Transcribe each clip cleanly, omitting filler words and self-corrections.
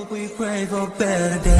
We crave a better day.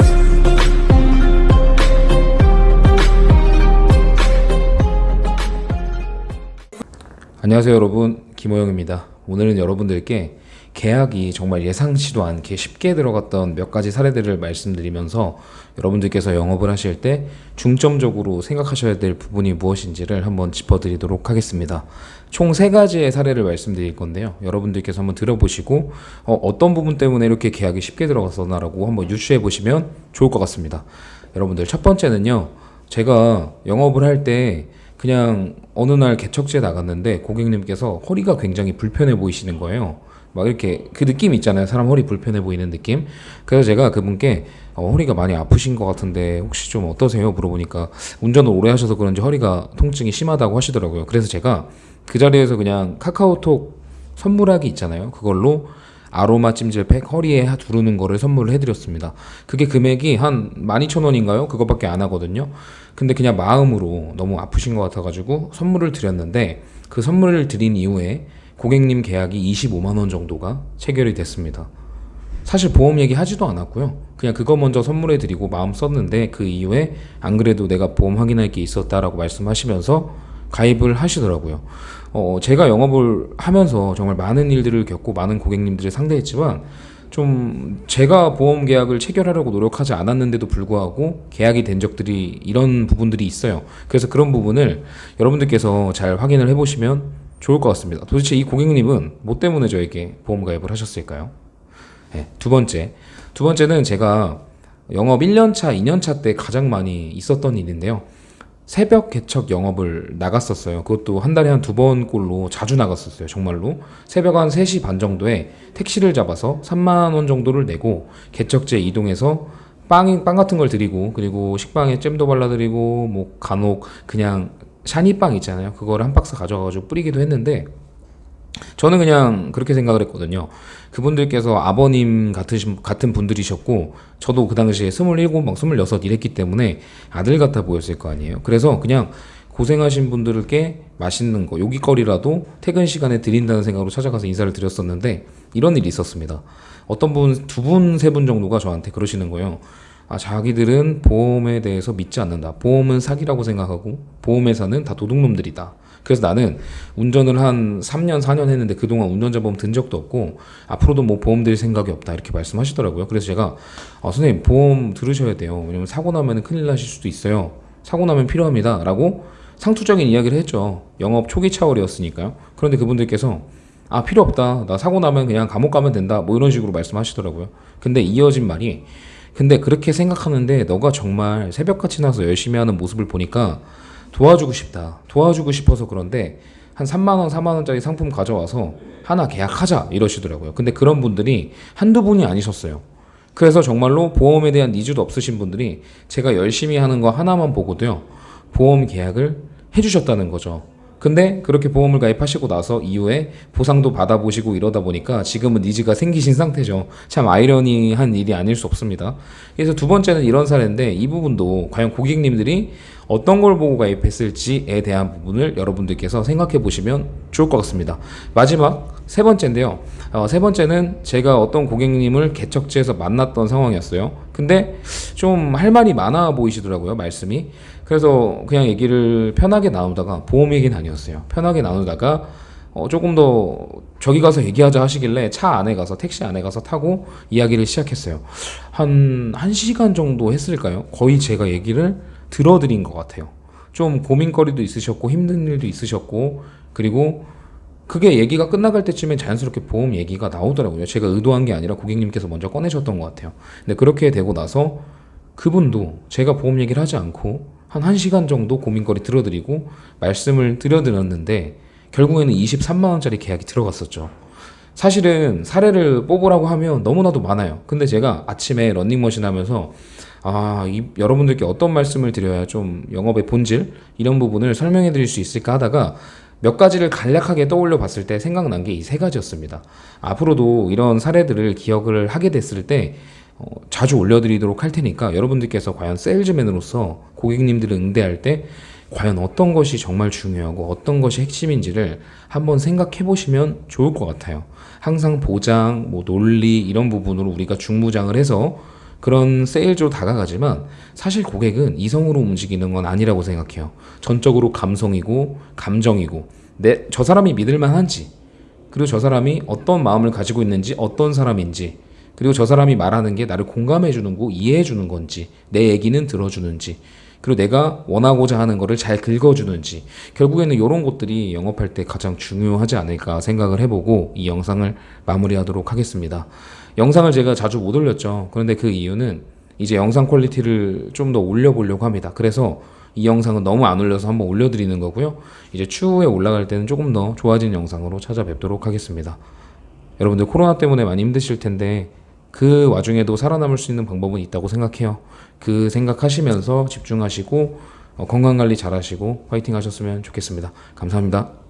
안녕하세요 여러분, 김호영입니다. 오늘은 여러분들께 계약이 정말 예상치도 않게 쉽게 들어갔던 몇 가지 사례들을 말씀드리면서 여러분들께서 영업을 하실 때 중점적으로 생각하셔야 될 부분이 무엇인지를 한번 짚어드리도록 하겠습니다. 총 3가지의 사례를 말씀드릴 건데요. 여러분들께서 한번 들어보시고 어떤 부분 때문에 이렇게 계약이 쉽게 들어갔었나라고 한번 유추해 보시면 좋을 것 같습니다. 여러분들, 첫 번째는요, 제가 영업을 할 때 그냥 어느 날 개척지에 나갔는데 고객님께서 허리가 굉장히 불편해 보이시는 거예요. 막 이렇게 그 느낌 있잖아요. 사람 허리 불편해 보이는 느낌. 그래서 제가 그분께 허리가 많이 아프신 것 같은데 혹시 좀 어떠세요? 물어보니까 운전을 오래 하셔서 그런지 허리가 통증이 심하다고 하시더라고요. 그래서 제가 그 자리에서 그냥 카카오톡 선물하기 있잖아요. 그걸로 아로마 찜질팩 허리에 두르는 거를 선물을 해드렸습니다. 그게 금액이 한 12,000원인가요? 그거밖에 안 하거든요. 근데 그냥 마음으로 너무 아프신 것 같아가지고 선물을 드렸는데, 그 선물을 드린 이후에 고객님 계약이 25만원 정도가 체결이 됐습니다. 사실 보험 얘기 하지도 않았고요. 그냥 그거 먼저 선물해 드리고 마음 썼는데, 그 이후에 안 그래도 내가 보험 확인할 게 있었다라고 말씀하시면서 가입을 하시더라고요. 제가 영업을 하면서 정말 많은 일들을 겪고 많은 고객님들을 상대했지만 좀 제가 보험 계약을 체결하려고 노력하지 않았는데도 불구하고 계약이 된 적들이, 이런 부분들이 있어요. 그래서 그런 부분을 여러분들께서 잘 확인을 해보시면 좋을 것 같습니다. 도대체 이 고객님은 뭐 때문에 저에게 보험 가입을 하셨을까요? 네, 두 번째는 제가 영업 1년차, 2년차 때 가장 많이 있었던 일인데요. 새벽 개척 영업을 나갔었어요. 그것도 한 달에 한 2번 꼴로 자주 나갔었어요. 정말로 새벽 한 3시 반 정도에 택시를 잡아서 3만 원 정도를 내고 개척지에 이동해서 빵 같은 걸 드리고, 그리고 식빵에 잼도 발라드리고, 뭐 간혹 그냥 샤니빵 있잖아요. 그거를 한 박스 가져가가지고 뿌리기도 했는데, 저는 그냥 그렇게 생각을 했거든요. 그분들께서 아버님 같은 분들이셨고, 저도 그 당시에 27, 막 26 이랬기 때문에 아들 같아 보였을 거 아니에요. 그래서 그냥 고생하신 분들께 맛있는 거, 요깃거리라도 퇴근 시간에 드린다는 생각으로 찾아가서 인사를 드렸었는데, 이런 일이 있었습니다. 어떤 분, 2분, 3분 정도가 저한테 그러시는 거예요. 자기들은 보험에 대해서 믿지 않는다. 보험은 사기라고 생각하고 보험회사는 다 도둑놈들이다. 그래서 나는 운전을 한 3년, 4년 했는데 그동안 운전자 보험 든 적도 없고 앞으로도 뭐 보험 들 생각이 없다, 이렇게 말씀하시더라고요. 그래서 제가 선생님, 보험 들으셔야 돼요. 왜냐면 사고 나면 큰일 나실 수도 있어요. 사고 나면 필요합니다 라고 상투적인 이야기를 했죠. 영업 초기 차월이었으니까요. 그런데 그분들께서 필요 없다, 나 사고 나면 그냥 감옥 가면 된다, 뭐 이런 식으로 말씀하시더라고요. 근데 이어진 말이, 근데 그렇게 생각하는데 너가 정말 새벽같이 나서 열심히 하는 모습을 보니까 도와주고 싶다. 도와주고 싶어서 그런데 한 3만원, 4만원짜리 상품 가져와서 하나 계약하자, 이러시더라고요. 근데 그런 분들이 한두 분이 아니셨어요. 그래서 정말로 보험에 대한 니즈도 없으신 분들이 제가 열심히 하는 거 하나만 보고도요, 보험 계약을 해주셨다는 거죠. 근데 그렇게 보험을 가입하시고 나서 이후에 보상도 받아보시고 이러다 보니까 지금은 니즈가 생기신 상태죠. 참 아이러니한 일이 아닐 수 없습니다. 그래서 두 번째는 이런 사례인데, 이 부분도 과연 고객님들이 어떤 걸 보고 가입했을지에 대한 부분을 여러분들께서 생각해 보시면 좋을 것 같습니다. 마지막 세 번째인데요. 세 번째는 제가 어떤 고객님을 개척지에서 만났던 상황이었어요. 근데 좀 할 말이 많아 보이시더라고요, 말씀이. 그래서 그냥 얘기를 편하게 나누다가, 보험 얘기는 아니었어요. 편하게 나누다가 조금 더 저기 가서 얘기하자 하시길래 차 안에 가서, 택시 안에 가서 타고 이야기를 시작했어요. 한 1시간 정도 했을까요? 거의 제가 얘기를 들어드린 것 같아요. 좀 고민거리도 있으셨고 힘든 일도 있으셨고, 그리고 그게 얘기가 끝나갈 때쯤에 자연스럽게 보험 얘기가 나오더라고요. 제가 의도한 게 아니라 고객님께서 먼저 꺼내셨던 것 같아요. 근데 그렇게 되고 나서 그분도 제가 보험 얘기를 하지 않고 한 1시간 정도 고민거리 들어드리고 말씀을 드렸는데 결국에는 23만원짜리 계약이 들어갔었죠. 사실은 사례를 뽑으라고 하면 너무나도 많아요. 근데 제가 아침에 러닝머신 하면서 여러분들께 어떤 말씀을 드려야 좀 영업의 본질, 이런 부분을 설명해 드릴 수 있을까 하다가 몇 가지를 간략하게 떠올려 봤을 때 생각난 게 이 3가지였습니다. 앞으로도 이런 사례들을 기억을 하게 됐을 때 자주 올려드리도록 할 테니까 여러분들께서 과연 세일즈맨으로서 고객님들을 응대할 때 과연 어떤 것이 정말 중요하고 어떤 것이 핵심인지를 한번 생각해 보시면 좋을 것 같아요. 항상 보장, 논리 이런 부분으로 우리가 중무장을 해서 그런 세일즈로 다가가지만 사실 고객은 이성으로 움직이는 건 아니라고 생각해요. 전적으로 감성이고 감정이고 저 사람이 믿을만한지, 그리고 저 사람이 어떤 마음을 가지고 있는지, 어떤 사람인지, 그리고 저 사람이 말하는 게 나를 공감해 주는 거, 이해해 주는 건지, 내 얘기는 들어주는지, 그리고 내가 원하고자 하는 거를 잘 긁어주는지, 결국에는 이런 것들이 영업할 때 가장 중요하지 않을까 생각을 해보고 이 영상을 마무리하도록 하겠습니다. 영상을 제가 자주 못 올렸죠. 그런데 그 이유는 이제 영상 퀄리티를 좀 더 올려보려고 합니다. 그래서 이 영상은 너무 안 올려서 한번 올려드리는 거고요. 이제 추후에 올라갈 때는 조금 더 좋아진 영상으로 찾아뵙도록 하겠습니다. 여러분들 코로나 때문에 많이 힘드실 텐데 그 와중에도 살아남을 수 있는 방법은 있다고 생각해요. 그 생각하시면서 집중하시고 건강관리 잘 하시고 화이팅 하셨으면 좋겠습니다. 감사합니다.